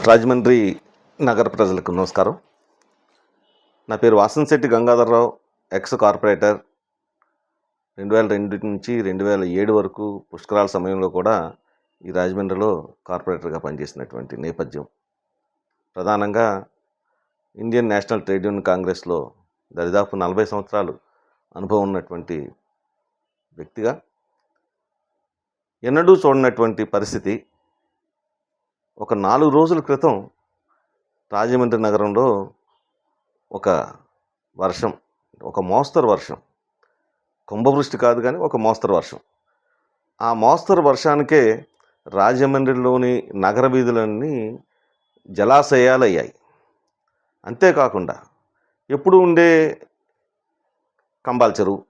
రాజమండ్రి నగర ప్రజలకు నమస్కారం. నా పేరు వాసంశెట్టి గంగాధర్రావు, ఎక్స్ కార్పొరేటర్. 2002 నుంచి 2007 వరకు పుష్కరాల సమయంలో కూడా ఈ రాజమండ్రిలో కార్పొరేటర్గా పనిచేసినటువంటి నేపథ్యం. ప్రధానంగా ఇండియన్ నేషనల్ ట్రేడ్ యూనియన్ కాంగ్రెస్లో దరిదాపు 40 సంవత్సరాలు అనుభవం ఉన్నటువంటి వ్యక్తిగా ఎన్నడూ చూడనటువంటి పరిస్థితి ఒక 4 రోజుల క్రితం రాజమండ్రి నగరంలో ఒక వర్షం, ఒక మోస్తరు వర్షం, కుంభవృష్టి కాదు కానీ ఒక మోస్తరు వర్షం. ఆ మోస్తరు వర్షానికే రాజమండ్రిలోని నగర వీధులన్నీ జలాశయాలయ్యాయి. అంతేకాకుండా ఎప్పుడు ఉండే కంబాల చెరువు,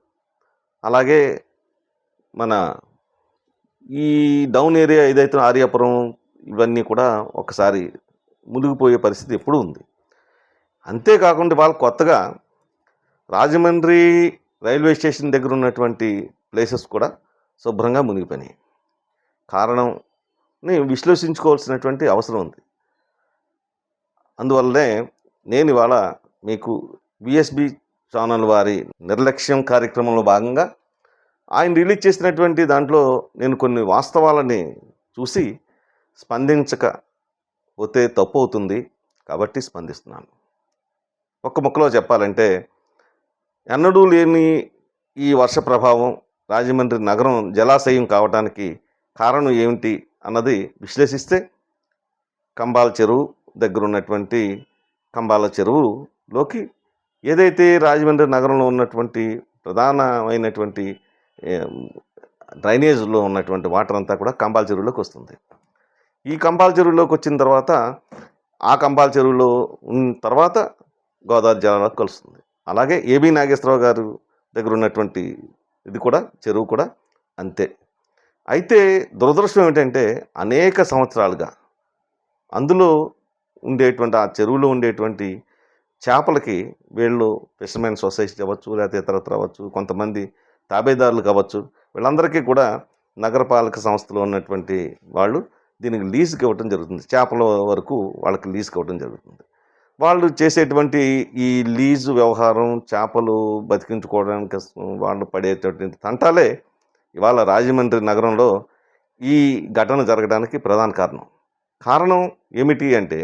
అలాగే మన ఈ డౌన్ ఏరియా ఏదైతే ఆర్యాపురం, ఇవన్నీ కూడా ఒకసారి మునిగిపోయే పరిస్థితి ఎప్పుడూ ఉంది. అంతేకాకుండా వాళ్ళు కొత్తగా రాజమండ్రి రైల్వే స్టేషన్ దగ్గర ఉన్నటువంటి ప్లేసెస్ కూడా శుభ్రంగా మునిగిపోయినాయి. కారణంని విశ్లేషించుకోవాల్సినటువంటి అవసరం ఉంది. అందువల్లనే నేను ఇవాళ మీకు విఎస్బి ఛానల్ వారి నిర్లక్ష్యం కార్యక్రమంలో భాగంగా ఆయన రిలీజ్ చేసినటువంటి దాంట్లో నేను కొన్ని వాస్తవాలని చూసి స్పందించకపోతే తప్పు అవుతుంది కాబట్టి స్పందిస్తున్నాను. ఒక్క ముక్కలో చెప్పాలంటే, ఎన్నడూ లేని ఈ వర్ష ప్రభావం రాజమండ్రి నగరం జలాశయం కావడానికి కారణం ఏమిటి అన్నది విశ్లేషిస్తే, కంబాల చెరువు దగ్గర ఉన్నటువంటి కంబాల చెరువులోకి ఏదైతే రాజమండ్రి నగరంలో ఉన్నటువంటి ప్రధానమైనటువంటి డ్రైనేజ్లో ఉన్నటువంటి వాటర్ అంతా కూడా కంబాల చెరువులోకి వస్తుంది. ఈ కంబాల చెరువులోకి వచ్చిన తర్వాత ఆ కంబాల చెరువులో ఉన్న తర్వాత గోదావరి జలాలకు కలుస్తుంది. అలాగే ఏబి నాగేశ్వరరావు గారు దగ్గర ఉన్నటువంటి ఇది కూడా చెరువు కూడా అంతే. అయితే దురదృష్టం ఏమిటంటే, అనేక సంవత్సరాలుగా అందులో ఉండేటువంటి ఆ చెరువులో ఉండేటువంటి చేపలకి వీళ్ళు ఫిషర్మెన్ సొసైటీ అవ్వచ్చు, లేకపోతే ఇతరత్ర అవ్వచ్చు, కొంతమంది తాబేదారులు కావచ్చు, వీళ్ళందరికీ కూడా నగరపాలక సంస్థలో ఉన్నటువంటి వాళ్ళు దీనికి లీజుకి ఇవ్వటం జరుగుతుంది. చేపల వరకు వాళ్ళకి లీజుకి ఇవ్వటం జరుగుతుంది. వాళ్ళు చేసేటువంటి ఈ లీజు వ్యవహారం, చేపలు బతికించుకోవడానికి వాళ్ళు పడేటటువంటి తంటాలే ఇవాళ రాజమండ్రి నగరంలో ఈ ఘటన జరగడానికి ప్రధాన కారణం ఏమిటి అంటే,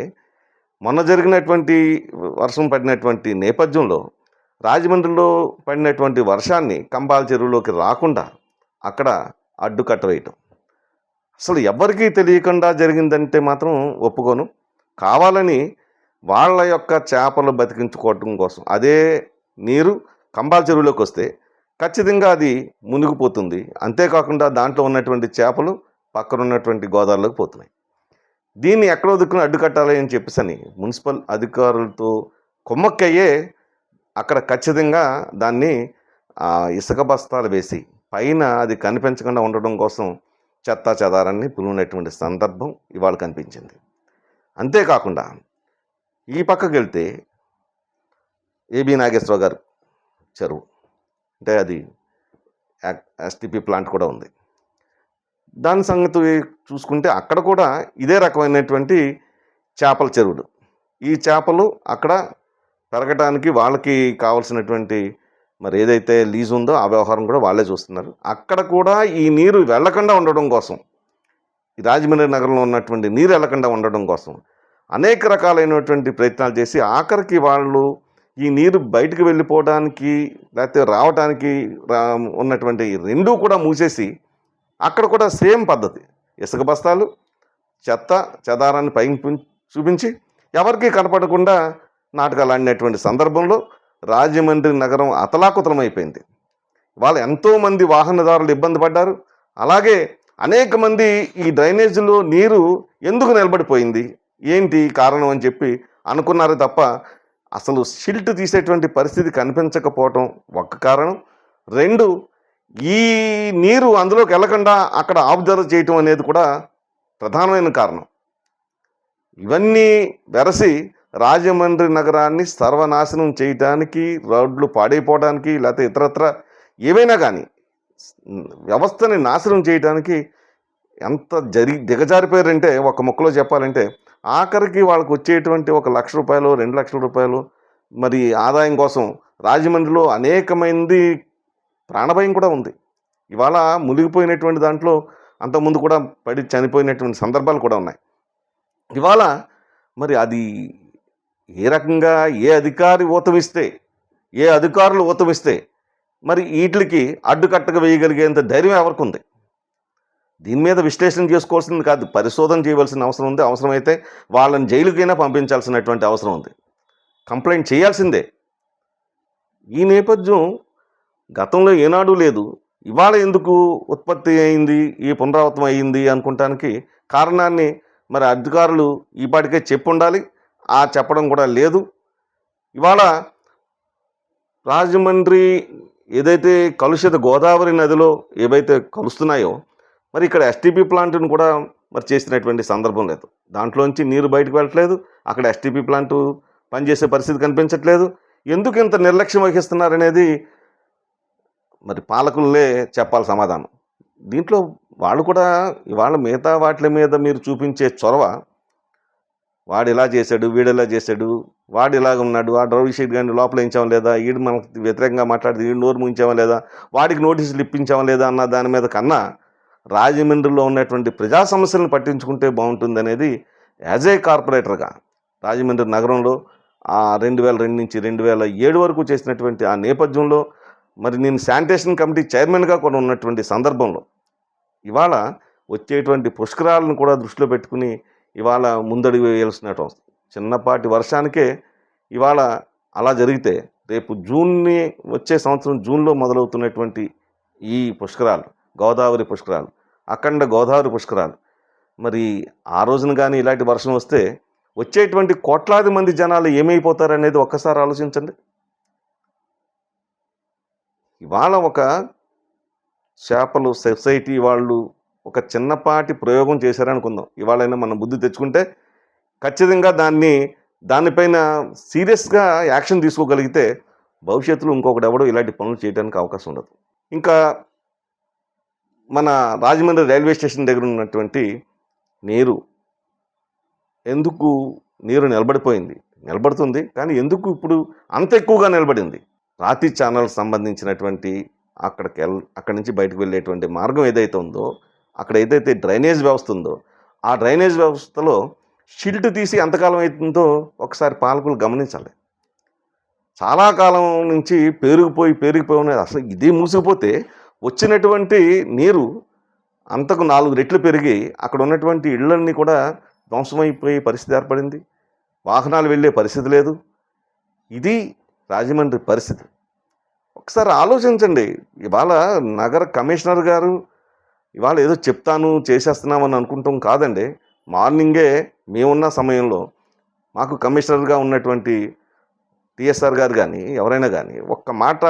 మొన్న జరిగినటువంటి వర్షం పడినటువంటి నేపథ్యంలో రాజమండ్రిలో పడినటువంటి వర్షాన్ని కంబాల చెరువులోకి రాకుండా అక్కడ అడ్డుకట్ట వేయటం అసలు ఎవరికీ తెలియకుండా జరిగిందంటే మాత్రం ఒప్పుకోను. కావాలని వాళ్ళ యొక్క చేపలు బతికించుకోవటం కోసం అదే నీరు కంబాల చెరువులోకి వస్తే ఖచ్చితంగా అది మునిగిపోతుంది. అంతేకాకుండా దాంట్లో ఉన్నటువంటి చేపలు పక్కన ఉన్నటువంటి గోదావరిలోకి పోతున్నాయి. దీన్ని ఎక్కడో దిక్కున అడ్డుకట్టాలి అని చెప్పేసి మున్సిపల్ అధికారులతో కుమ్మక్కయ్యే అక్కడ ఖచ్చితంగా దాన్ని ఇసుక బస్తాలు వేసి పైన అది కనిపించకుండా ఉండడం కోసం చెత్తా చెదారాన్ని పులినటువంటి సందర్భం ఇవాళ కనిపించింది. అంతేకాకుండా ఈ పక్కకి వెళ్తే ఏబి నాగేశ్వరరావు గారు చెరువు, అంటే అది ఎస్టిపి ప్లాంట్ కూడా ఉంది. దాని సంగతి చూసుకుంటే అక్కడ కూడా ఇదే రకమైనటువంటి చేపల చెరువులు. ఈ చేపలు అక్కడ పెరగటానికి వాళ్ళకి కావాల్సినటువంటి మరి ఏదైతే లీజ్ ఉందో ఆ వ్యవహారం కూడా వాళ్ళే చూస్తున్నారు. అక్కడ కూడా ఈ నీరు వెళ్లకుండా ఉండడం కోసం, ఈ రాజమండ్రి నగరంలో ఉన్నటువంటి నీరు వెళ్లకుండా ఉండడం కోసం అనేక రకాలైనటువంటి ప్రయత్నాలు చేసి ఆఖరికి వాళ్ళు ఈ నీరు బయటకు వెళ్ళిపోవడానికి లేకపోతే రావడానికి ఉన్నటువంటి రెండూ కూడా మూసేసి అక్కడ కూడా సేమ్ పద్ధతి, ఇసుక బస్తాలు చెత్త చెదారాన్ని పైకి చూపించి ఎవరికీ కనపడకుండా నాటకాలు ఆడినటువంటి సందర్భంలో రాజమండ్రి నగరం అతలాకుతలం అయిపోయింది. వాళ్ళు ఎంతోమంది వాహనదారులు ఇబ్బంది పడ్డారు. అలాగే అనేక మంది ఈ డ్రైనేజీలో నీరు ఎందుకు నిలబడిపోయింది, ఏంటి కారణం అని చెప్పి అనుకున్నారు తప్ప అసలు షిల్ట్ తీసేటువంటి పరిస్థితి కనిపించకపోవటం ఒక కారణం. రెండు, ఈ నీరు అందులోకి వెళ్ళకుండా అక్కడ ఆబ్జర్వ్ చేయటం అనేది కూడా ప్రధానమైన కారణం. ఇవన్నీ వెరసి రాజమండ్రి నగరాన్ని సర్వనాశనం చేయటానికి, రోడ్లు పాడైపోవడానికి, లేకపోతే ఇతరత్ర ఏవైనా కానీ వ్యవస్థని నాశనం చేయడానికి ఎంత దిగజారిపోయారంటే, ఒక ముక్కలో చెప్పాలంటే ఆఖరికి వాళ్ళకి వచ్చేటువంటి ఒక రూ. 1,00,000, రూ. 2,00,000 మరి ఆదాయం కోసం రాజమండ్రిలో అనేకమంది ప్రాణభయం కూడా ఉంది. ఇవాళ మునిగిపోయినటువంటి దాంట్లో అంతకుముందు కూడా పడి చనిపోయినటువంటి సందర్భాలు కూడా ఉన్నాయి. ఇవాళ మరి అది ఏ రకంగా ఏ అధికారులు ఊతమిస్తే మరి వీటికి అడ్డుకట్టగా వేయగలిగేంత ధైర్యం ఎవరికి ఉంది? దీని మీద విశ్లేషణ చేసుకోవాల్సింది కాదు, పరిశోధన చేయవలసిన అవసరం ఉంది. అవసరమైతే వాళ్ళని జైలుకైనా పంపించాల్సినటువంటి అవసరం ఉంది. కంప్లైంట్ చేయాల్సిందే. ఈ నేపథ్యం గతంలో ఏనాడు లేదు. ఇవాళ ఎందుకు ఉత్పత్తి అయింది, ఈ పునరావృతం అయ్యింది అనుకుంటానికి కారణాన్ని మరి అధికారులు ఈపాటికే చెప్పుండాలి. ఆ చెప్పడం కూడా లేదు. ఇవాళ రాజమండ్రి ఏదైతే కలుషిత గోదావరి నదిలో ఏవైతే కలుస్తున్నాయో మరి ఇక్కడ ఎస్టీపీ ప్లాంట్ను కూడా మరి చేసినటువంటి సందర్భం లేదు. దాంట్లోంచి నీరు బయటకు వెళ్ళట్లేదు. అక్కడ ఎస్టీపీ ప్లాంటు పనిచేసే పరిస్థితి కనిపించట్లేదు. ఎందుకు ఇంత నిర్లక్ష్యం వహిస్తున్నారనేది మరి పాలకులే చెప్పాలి సమాధానం. దీంట్లో వాళ్ళు కూడా ఇవాళ మిగతా వాటి మీద మీరు చూపించే చొరవ, వాడు ఇలా చేశాడు, వీడు ఇలా చేశాడు, వాడు ఇలాగ ఉన్నాడు, ఆ రవి షీట్ గారిని లోపల వేయించామా లేదా, వీడు మనకు వ్యతిరేకంగా మాట్లాడితే వీడు నోరు ముంచామా లేదా, వాడికి నోటీసులు ఇప్పించామా లేదా అన్న దాని మీద కన్నా రాజమండ్రిలో ఉన్నటువంటి ప్రజా సమస్యలను పట్టించుకుంటే బాగుంటుంది అనేది యాజ్ ఏ కార్పొరేటర్గా రాజమండ్రి నగరంలో 2002 నుంచి 2007 వరకు చేసినటువంటి ఆ నేపథ్యంలో మరి నేను శానిటేషన్ కమిటీ చైర్మన్గా కూడా ఉన్నటువంటి సందర్భంలో ఇవాళ వచ్చేటువంటి పుష్కరాలను కూడా దృష్టిలో పెట్టుకుని ఇవాళ ముందడుగు వేయాల్సినట్టు వస్తుంది. చిన్నపాటి వర్షానికే ఇవాళ అలా జరిగితే రేపు వచ్చే సంవత్సరం జూన్లో మొదలవుతున్నటువంటి ఈ పుష్కరాలు, గోదావరి పుష్కరాలు, అఖండ గోదావరి పుష్కరాలు, మరి ఆ రోజున కానీ ఇలాంటి వర్షం వస్తే వచ్చేటువంటి కోట్లాది మంది జనాలు ఏమైపోతారనేది ఒక్కసారి ఆలోచించండి. ఇవాళ ఒక చేపలు సొసైటీ వాళ్ళు ఒక చిన్నపాటి ప్రయోగం చేశారనుకుందాం. ఇవాళైనా మనం బుద్ధి తెచ్చుకుంటే ఖచ్చితంగా దానిపైన సీరియస్గా యాక్షన్ తీసుకోగలిగితే భవిష్యత్తులో ఇంకొకటి ఎవడో ఇలాంటి పనులు చేయడానికి అవకాశం ఉండదు. ఇంకా మన రాజమండ్రి రైల్వే స్టేషన్ దగ్గర ఉన్నటువంటి ఎందుకు నీరు నిలబడుతుంది కానీ ఎందుకు ఇప్పుడు అంత ఎక్కువగా నిలబడింది? రాతి ఛానల్ సంబంధించినటువంటి అక్కడి నుంచి బయటకు వెళ్ళేటువంటి మార్గం ఏదైతే ఉందో, అక్కడ ఏదైతే డ్రైనేజ్ వ్యవస్థ ఉందో, ఆ డ్రైనేజ్ వ్యవస్థలో షిల్ట్ తీసి ఎంతకాలం అవుతుందో ఒకసారి పాలకులు గమనించాలి. చాలా కాలం నుంచి పేరుకుపోయి ఉన్నది. అసలు ఇదే మూసుకుపోతే వచ్చినటువంటి నీరు అంతకు 4 రెట్లు పెరిగి అక్కడ ఉన్నటువంటి ఇళ్ళన్నీ కూడా ధ్వంసమైపోయే పరిస్థితి ఏర్పడింది. వాహనాలు వెళ్ళే పరిస్థితి లేదు. ఇది రాజమండ్రి పరిస్థితి. ఒకసారి ఆలోచించండి. ఇవాళ నగర కమిషనర్ గారు ఇవాళ ఏదో చెప్తాను చేసేస్తున్నామని అనుకుంటాం కాదండి. మార్నింగే మేమున్న సమయంలో మాకు కమిషనర్గా ఉన్నటువంటి టిఎస్ఆర్ గారు కానీ ఎవరైనా కానీ ఒక్క మాట,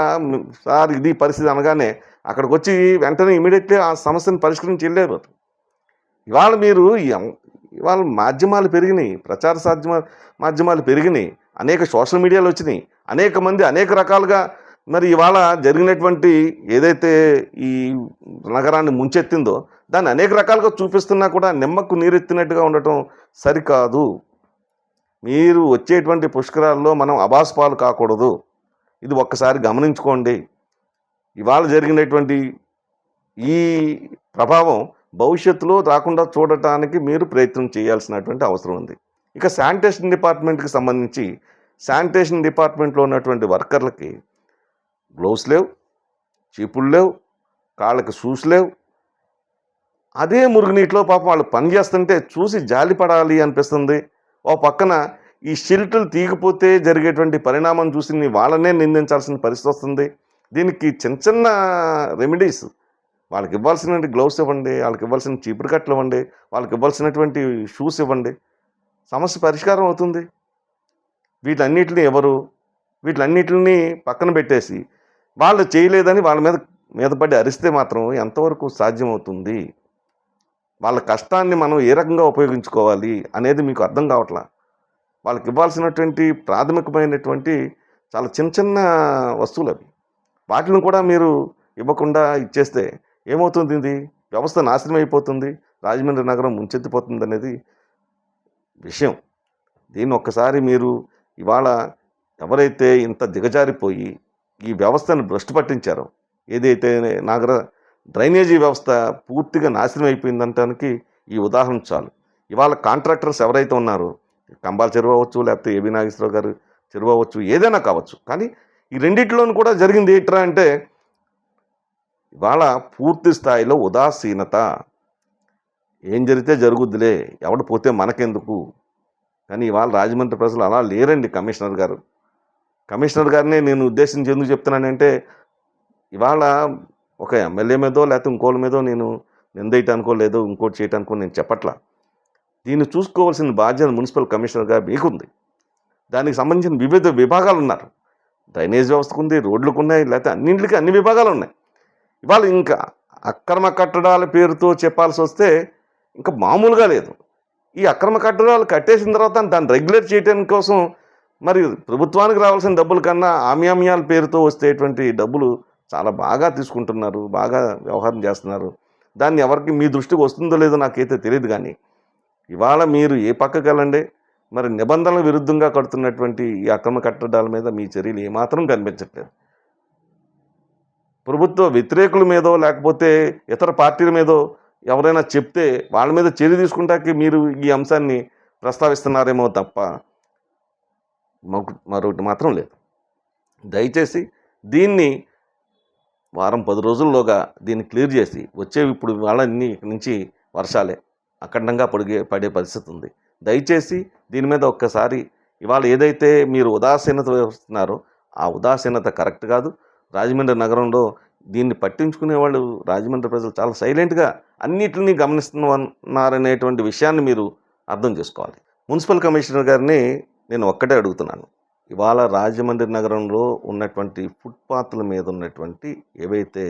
సార్ ఇది పరిస్థితి అనగానే అక్కడికి వచ్చి వెంటనే ఇమీడియట్లీ ఆ సమస్యను పరిష్కరించి వెళ్ళారు. ఇవాళ మాధ్యమాలు పెరిగినాయి, ప్రచార మాధ్యమాలు పెరిగినాయి, అనేక సోషల్ మీడియాలు వచ్చినాయి, అనేక మంది అనేక రకాలుగా మరి ఇవాళ జరిగినటువంటి ఏదైతే ఈ నగరాన్ని ముంచెత్తిందో దాన్ని అనేక రకాలుగా చూపిస్తున్నా కూడా నిమ్మకు నీరెత్తినట్టుగా ఉండటం సరికాదు. మీరు వచ్చేటువంటి పుష్కరాల్లో మనం అబాస్పాలు కాకూడదు. ఇది ఒక్కసారి గమనించుకోండి. ఇవాళ జరిగినటువంటి ఈ ప్రభావం భవిష్యత్తులో రాకుండా చూడటానికి మీరు ప్రయత్నం చేయాల్సినటువంటి అవసరం ఉంది. ఇక శానిటేషన్ డిపార్ట్మెంట్కి సంబంధించి శానిటేషన్ డిపార్ట్మెంట్లో ఉన్నటువంటి వర్కర్లకి గ్లౌస్ లేవు, చీపుళ్ళు లేవు, కాళ్ళకి షూస్ లేవు. అదే మురుగునీటిలో పాపం వాళ్ళు పనిచేస్తుంటే చూసి జాలిపడాలి అనిపిస్తుంది. ఓ పక్కన ఈ షిల్టులు తీగిపోతే జరిగేటువంటి పరిణామం చూసి వాళ్ళనే నిందించాల్సిన పరిస్థితి వస్తుంది. దీనికి చిన్న రెమెడీస్, వాళ్ళకి ఇవ్వాల్సినటువంటి గ్లౌస్ ఇవ్వండి, వాళ్ళకి ఇవ్వాల్సిన చీపురు కట్టలు ఇవ్వండి, వాళ్ళకి ఇవ్వాల్సినటువంటి షూస్ ఇవ్వండి, సమస్య పరిష్కారం అవుతుంది. వీటన్నిటిని పక్కన పెట్టేసి వాళ్ళు చేయలేదని వాళ్ళ మీద పడి అరిస్తే మాత్రం ఎంతవరకు సాధ్యమవుతుంది? వాళ్ళ కష్టాన్ని మనం ఏ రకంగా ఉపయోగించుకోవాలి అనేది మీకు అర్థం కావట్లా. వాళ్ళకి ఇవ్వాల్సినటువంటి ప్రాథమికమైనటువంటి చాలా చిన్న వస్తువులు అవి, వాటిని కూడా మీరు ఇవ్వకుండా ఇచ్చేస్తే ఏమవుతుంది? ఇది వ్యవస్థ నాశనం అయిపోతుంది, రాజమండ్రి నగరం ముంచెత్తిపోతుంది అనేది విషయం. దీన్ని ఒక్కసారి మీరు ఇవాళ ఎవరైతే ఇంత దిగజారిపోయి ఈ వ్యవస్థను భ్రష్టు పట్టించారో, ఏదైతే నగర డ్రైనేజీ వ్యవస్థ పూర్తిగా నాశనం అయిపోయిందనటానికి ఈ ఉదాహరణ చాలు. ఇవాళ కాంట్రాక్టర్స్ ఎవరైతే ఉన్నారో, కంబాల చెరువు అవ్వచ్చు, లేకపోతే ఏబీ నాగేశ్వరరావు గారు చెరువు అవ్వచ్చు, ఏదైనా కావచ్చు. కానీ ఈ రెండిట్లోనూ కూడా జరిగింది ఏంట్రా అంటే, ఇవాళ పూర్తి స్థాయిలో ఉదాసీనత. ఏం జరిగితే జరుగుద్దిలే, ఎవడు పోతే మనకెందుకు. కానీ ఇవాళ రాజమండ్రి ప్రజలు అలా లేరండి. కమిషనర్ గారు, కమిషనర్ గారిని నేను ఉద్దేశించి ఎందుకు చెప్తున్నానంటే, ఇవాళ ఒక ఎమ్మెల్యే మీదో లేకపోతే ఇంకోళ్ళ మీదో నేను నిందేయటానికో లేదో ఇంకోటి చేయటానికో నేను చెప్పట్లా. దీన్ని చూసుకోవాల్సిన బాధ్యత మున్సిపల్ కమిషనర్ గారు మీకుంది. దానికి సంబంధించిన వివిధ విభాగాలు ఉన్నారు. డ్రైనేజ్ వ్యవస్థకు ఉంది, రోడ్లకు ఉన్నాయి, లేకపోతే అన్నింటికి అన్ని విభాగాలు ఉన్నాయి. ఇవాళ ఇంకా అక్రమ కట్టడాల పేరుతో చెప్పాల్సి వస్తే ఇంకా మామూలుగా లేదు. ఈ అక్రమ కట్టడాలు కట్టేసిన తర్వాత దాన్ని రెగ్యులేట్ చేయడానికి కోసం మరి ప్రభుత్వానికి రావాల్సిన డబ్బుల కన్నా ఆమ్యామ్యాల పేరుతో వచ్చేటువంటి డబ్బులు చాలా బాగా తీసుకుంటున్నారు, బాగా వ్యవహారం చేస్తున్నారు. దాన్ని ఎవరికి మీ దృష్టికి వస్తుందో లేదో నాకైతే తెలియదు. కానీ ఇవాళ మీరు ఏ పక్కకి వెళ్ళండి, మరి నిబంధనల విరుద్ధంగా కడుతున్నటువంటి ఈ అక్రమ కట్టడాల మీద మీ చర్యలు ఏమాత్రం కనిపించట్లేదు. ప్రభుత్వ వ్యతిరేకుల మీదో లేకపోతే ఇతర పార్టీల మీదో ఎవరైనా చెప్తే వాళ్ళ మీద చర్య తీసుకుంటానికి మీరు ఈ అంశాన్ని ప్రస్తావిస్తున్నారేమో తప్ప మరొకటి మాత్రం లేదు. దయచేసి దీన్ని వారం 10 రోజుల్లోగా దీన్ని క్లియర్ చేసి వచ్చేవి ఇప్పుడు వాళ్ళ నుంచి వర్షాలే అఖండంగా పడే పరిస్థితి ఉంది. దయచేసి దీని మీద ఒక్కసారి ఇవాళ ఏదైతే మీరు ఉదాసీనత వస్తున్నారో ఆ ఉదాసీనత కరెక్ట్ కాదు. రాజమండ్రి నగరంలో దీన్ని పట్టించుకునే వాళ్ళు రాజమండ్రి ప్రజలు చాలా సైలెంట్గా అన్నిటిని గమనిస్తున్నారనేటువంటి విషయాన్ని మీరు అర్థం చేసుకోవాలి. మున్సిపల్ కమిషనర్ గారిని నేను ఒక్కటే అడుగుతున్నాను. ఇవాళ రాజమండ్రి నగరంలో ఉన్నటువంటి ఫుట్పాత్ల మీద ఉన్నటువంటి ఏవైతే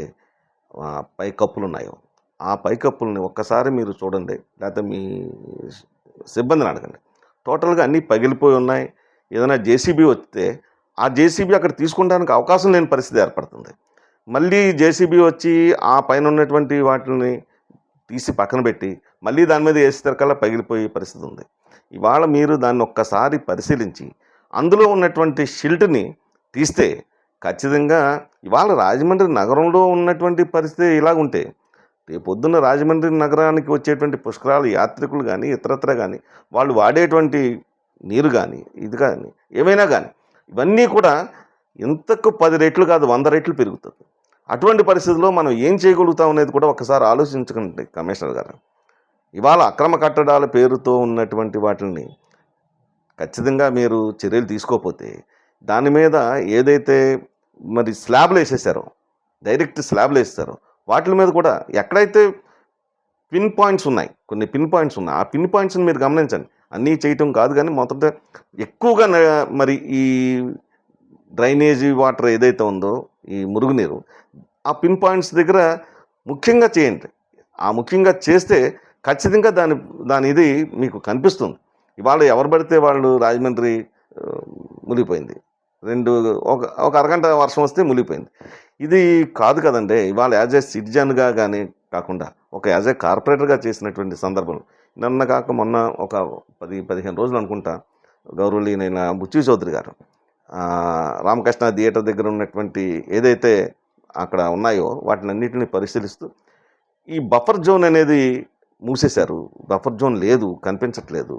పైకప్పులు ఉన్నాయో ఆ పైకప్పుల్ని ఒక్కసారి మీరు చూడండి, లేకపోతే మీ సిబ్బందిని అడగండి. టోటల్గా అన్నీ పగిలిపోయి ఉన్నాయి. ఏదైనా జేసీబీ వస్తే ఆ జేసీబీ అక్కడ తీసుకుంటానికి అవకాశం లేని పరిస్థితి ఏర్పడుతుంది. మళ్ళీ జేసీబీ వచ్చి ఆ పైన ఉన్నటువంటి వాటిని తీసి పక్కన పెట్టి మళ్ళీ దాని మీద వేసేసరికల్లా పగిలిపోయే పరిస్థితి ఉంది. ఇవాళ మీరు దాన్ని ఒక్కసారి పరిశీలించి అందులో ఉన్నటువంటి షిల్ట్ని తీస్తే ఖచ్చితంగా ఇవాళ రాజమండ్రి నగరంలో ఉన్నటువంటి పరిస్థితి ఇలాగుంటే రేపొద్దున్న రాజమండ్రి నగరానికి వచ్చేటువంటి పుష్కరాలు యాత్రికులు కానీ ఇతరత్ర కానీ వాళ్ళు వాడేటువంటి నీరు కానీ ఇది కానీ ఏమైనా కానీ ఇవన్నీ కూడా ఇంతకు 10 రెట్లు కాదు 100 రెట్లు పెరుగుతుంది. అటువంటి పరిస్థితుల్లో మనం ఏం చేయగలుగుతాం అనేది కూడా ఒకసారి ఆలోచించకండి కమిషనర్ గారు. ఇవాళ అక్రమ కట్టడాల పేరుతో ఉన్నటువంటి వాటిని ఖచ్చితంగా మీరు చర్యలు తీసుకోకపోతే దాని మీద ఏదైతే మరి స్లాబ్లు వేసేసారో, డైరెక్ట్ స్లాబ్లు వేసేసారో వాటి మీద కూడా ఎక్కడైతే పిన్ పాయింట్స్ ఉన్నాయి, కొన్ని పిన్ పాయింట్స్ ఉన్నాయి, ఆ పిన్ పాయింట్స్ని మీరు గమనించండి. అన్నీ చేయటం కాదు కానీ మొదట ఎక్కువగా మరి ఈ డ్రైనేజీ వాటర్ ఏదైతే ఉందో ఈ మురుగునీరు ఆ పిన్ పాయింట్స్ దగ్గర ముఖ్యంగా చేయండి. ఆ ముఖ్యంగా చేస్తే ఖచ్చితంగా దాని ఇది మీకు కనిపిస్తుంది. ఇవాళ ఎవరు పడితే వాళ్ళు రాజమండ్రి మునిగిపోయింది, ఒక అరగంట వర్షం వస్తే మునిగిపోయింది. ఇది కాదు కదండి. ఇవాళ యాజ్ ఏ సిటిజన్గా కానీ కాకుండా ఒక యాజ్ ఏ కార్పొరేటర్గా చేసినటువంటి సందర్భం నిన్న కాక మొన్న ఒక 10-15 రోజులు అనుకుంటా గౌరవనీయులైన బుచ్చి చౌదరి గారు రామకృష్ణ థియేటర్ దగ్గర ఉన్నటువంటి ఏదైతే అక్కడ ఉన్నాయో వాటిని అన్నింటినీ పరిశీలిస్తూ ఈ బఫర్ జోన్ అనేది మూసేశారు. బఫర్ జోన్ లేదు, కనిపించట్లేదు.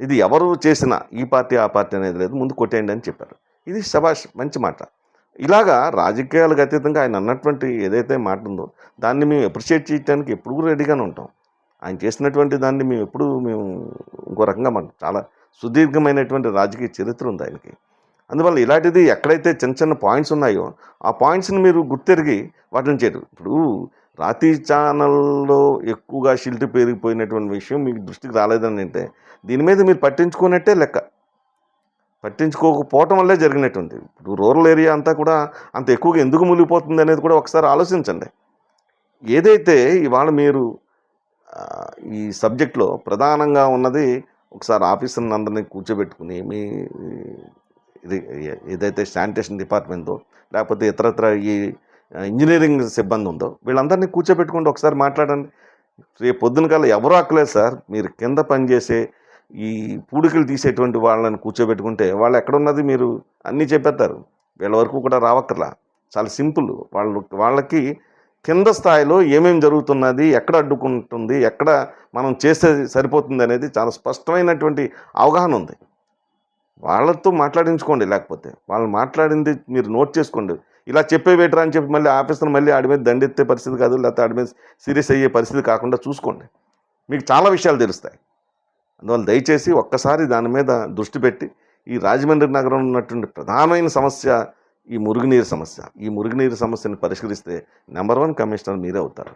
ఇది ఎవరు చేసినా ఈ పార్టీ ఆ పార్టీ అనేది లేదు, ముందు కొట్టేయండి అని చెప్పారు. ఇది శభాష్, మంచి మాట. ఇలాగా రాజకీయాలకు అతీతంగా ఆయన అన్నటువంటి ఏదైతే మాట ఉందో దాన్ని మేము అప్రిషియేట్ చేయడానికి ఎప్పుడూ రెడీగానే ఉంటాం. ఆయన చేసినటువంటి దాన్ని మేము ఇంకో రకంగా మనం చాలా సుదీర్ఘమైనటువంటి రాజకీయ చరిత్ర ఉంది ఆయనకి. అందువల్ల ఇలాంటిది ఎక్కడైతే చిన్న చిన్న పాయింట్స్ ఉన్నాయో ఆ పాయింట్స్ని మీరు గుర్తెరిగి వాటిని చేయరు. ఇప్పుడు రాతి ఛానల్లో ఎక్కువగా షిల్ట్ పెరిగిపోయినటువంటి విషయం మీకు దృష్టికి రాలేదని అంటే దీని మీద మీరు పట్టించుకున్నట్టే లెక్క. పట్టించుకోకపోవటం వల్లే జరిగినటువంటి ఇప్పుడు రూరల్ ఏరియా అంతా కూడా అంత ఎక్కువగా ఎందుకు మునిగిపోతుంది అనేది కూడా ఒకసారి ఆలోచించండి. ఏదైతే ఇవాళ మీరు ఈ సబ్జెక్ట్లో ప్రధానంగా ఉన్నది ఒకసారి ఆఫీసర్ని అందరినీ కూర్చోబెట్టుకుని మీ ఇది ఏదైతే శానిటేషన్ డిపార్ట్మెంటో లేకపోతే ఇతరత్ర ఈ ఇంజనీరింగ్ సిబ్బంది ఉందో వీళ్ళందరినీ కూర్చోబెట్టుకుంటూ ఒకసారి మాట్లాడండి. రేపు పొద్దున కల్లా ఎవరూ అక్కలేదు సార్, మీరు కింద పనిచేసే ఈ పూడికలు తీసేటువంటి వాళ్ళని కూర్చోబెట్టుకుంటే వాళ్ళు ఎక్కడున్నది మీరు అన్నీ చెప్పేస్తారు. వీళ్ళ వరకు కూడా రావక్కర్లా. చాలా సింపుల్. వాళ్ళకి కింద స్థాయిలో ఏమేమి జరుగుతున్నది, ఎక్కడ అడ్డుకుంటుంది, ఎక్కడ మనం చేస్తే సరిపోతుంది అనేది చాలా స్పష్టమైనటువంటి అవగాహన ఉంది. వాళ్ళతో మాట్లాడించుకోండి. లేకపోతే వాళ్ళు మాట్లాడింది మీరు నోట్ చేసుకోండి. ఇలా చెప్పేవేటరా అని చెప్పి మళ్ళీ ఆఫీసర్ మళ్ళీ ఆడి మీద దండెత్తే పరిస్థితి కాదు, లేకపోతే ఆడి మీద సీరియస్ అయ్యే పరిస్థితి కాకుండా చూసుకోండి. మీకు చాలా విషయాలు తెలుస్తాయి. అందువల్ల దయచేసి ఒక్కసారి దాని మీద దృష్టి పెట్టి ఈ రాజమండ్రి నగరంలో ఉన్నటువంటి ప్రధానమైన సమస్య ఈ మురుగునీరు సమస్య. ఈ మురుగునీరు సమస్యను పరిష్కరిస్తే నెంబర్ 1 కమిషనర్ మీరే అవుతారు.